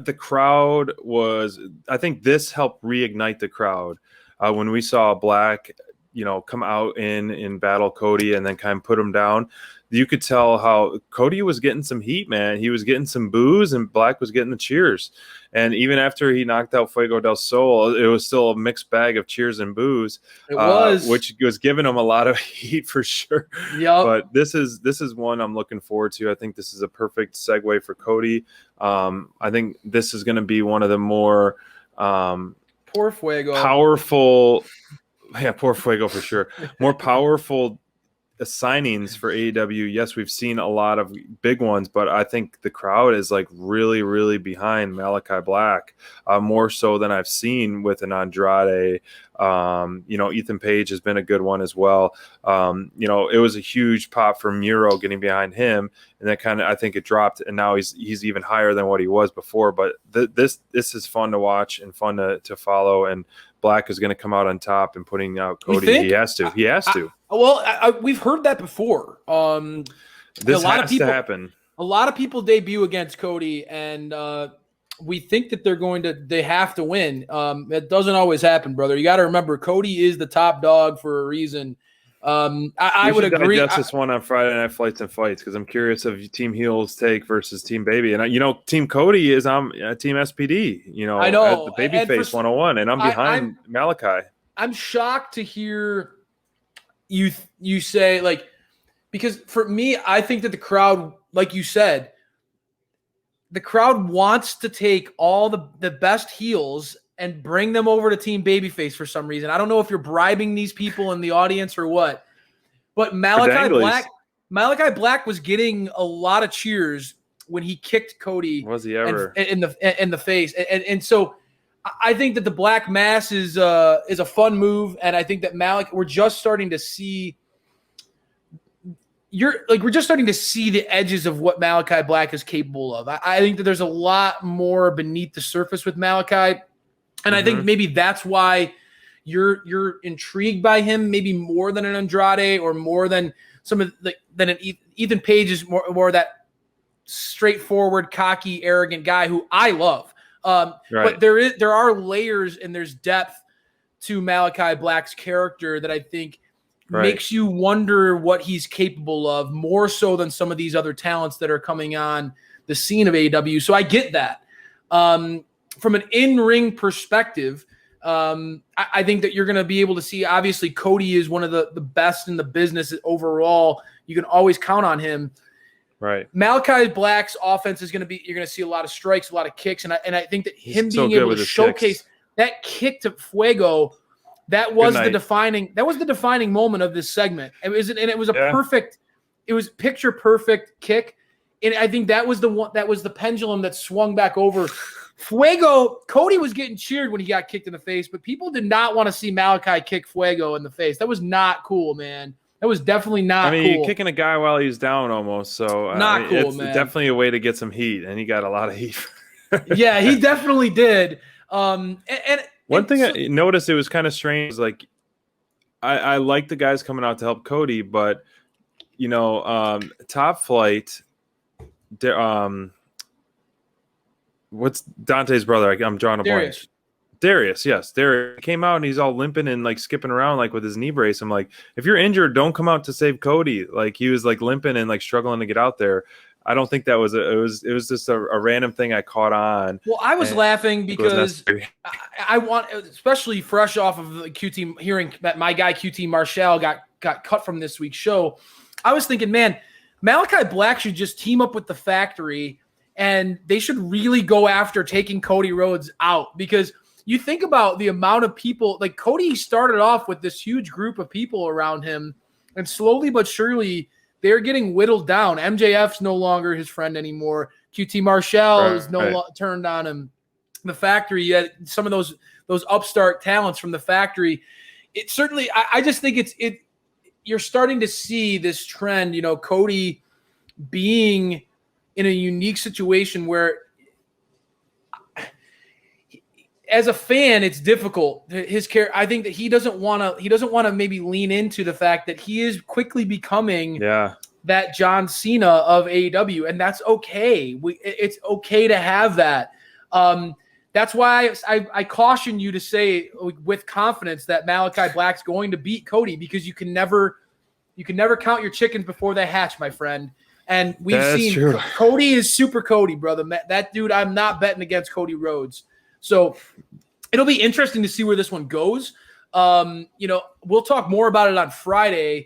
the crowd was. I think this helped reignite the crowd when we saw Black, come out in battle Cody and then kind of put him down. You could tell how Cody was getting some heat, man. He was getting some boos, and Black was getting the cheers. And even after he knocked out Fuego del Sol, it was still a mixed bag of cheers and boos. It was, which was giving him a lot of heat for sure. Yep. But this is one I'm looking forward to. I think this is a perfect segue for Cody. I think this is going to be one of the more poor Fuego powerful. Yeah, poor Fuego for sure. More powerful signings for AEW. Yes, we've seen a lot of big ones, but I think the crowd is like really, really behind Malakai Black, more so than I've seen with an Andrade. Ethan Page has been a good one as well. It was a huge pop for Muro getting behind him, and that I think it dropped, and now he's even higher than what he was before. But this is fun to watch and fun to follow, and Black is going to come out on top and putting out Cody. He has to. We've heard that before. This has to happen. A lot of people debut against Cody, and we think that they have to win. It doesn't always happen, brother. You got to remember, Cody is the top dog for a reason. I would agree. Digest this one on Friday Night Flights and Fights, because I'm curious of Team Heel's take versus Team Baby. And Team Cody is on Team SPD. I know, at the Babyface 101, and I'm behind Malakai. I'm shocked to hear you say, like, because for me, I think that the crowd, like you said, the crowd wants to take all the best heels and bring them over to Team Babyface for some reason. I don't know if you're bribing these people in the audience or what, but Malakai Black was getting a lot of cheers when he kicked Cody. Was he ever in the face? And so I think that the Black Mass is a fun move, and I think that we're just starting to see. We're just starting to see the edges of what Malakai Black is capable of. I think that there's a lot more beneath the surface with Malakai. And I think maybe that's why you're intrigued by him, maybe more than an Andrade or more than than an Ethan Page is more that straightforward, cocky, arrogant guy who I love. Right. But there are layers and there's depth to Malakai Black's character that I think makes you wonder what he's capable of, more so than some of these other talents that are coming on the scene of AEW. So I get that. From an in-ring perspective, I think that you're going to be able to see, obviously, Cody is one of the best in the business overall. You can always count on him. Right. Malakai Black's offense is going to be, you're going to see a lot of strikes, a lot of kicks. And I think that him being able to showcase that kick to Fuego, that was the defining moment of this segment. It was picture perfect kick. And I think that was the pendulum that swung back over. Cody was getting cheered when he got kicked in the face, but people did not want to see Malakai kick Fuego in the face. That was not cool, man. That was definitely not cool. You're kicking a guy while he's down almost, so not cool, it's man. Definitely a way to get some heat, and he got a lot of heat. Yeah, he definitely did. One thing I noticed, it was kind of strange, like I like the guys coming out to help Cody, but Top Flight, what's Dante's brother? I'm drawing a blank. Darius, yes. Darius came out and he's all limping and like skipping around like with his knee brace. I'm like, if you're injured, don't come out to save Cody. Like he was like limping and like struggling to get out there. I don't think that was it was just a random thing I caught on. Well, I was laughing because I want, especially fresh off of the QT, hearing that my guy QT Marshall got cut from this week's show. I was thinking, man, Malakai Black should just team up with the Factory and they should really go after taking Cody Rhodes out, because you think about the amount of people, like Cody started off with this huge group of people around him, and slowly but surely they're getting whittled down. MJF's no longer his friend anymore. QT Marshall is turned on him. The Factory, you had some of those upstart talents from the Factory. It certainly, I just think you're starting to see this trend, Cody being in a unique situation where, as a fan, it's difficult. His character, I think that he doesn't want to maybe lean into the fact that he is quickly becoming that John Cena of AEW, and that's okay. It's okay to have that. That's why I caution you to say with confidence that Malakai Black's going to beat Cody, because you can never count your chickens before they hatch, my friend. And we've seen true. Cody is super Cody, brother. That dude, I'm not betting against Cody Rhodes. So it'll be interesting to see where this one goes. We'll talk more about it on Friday.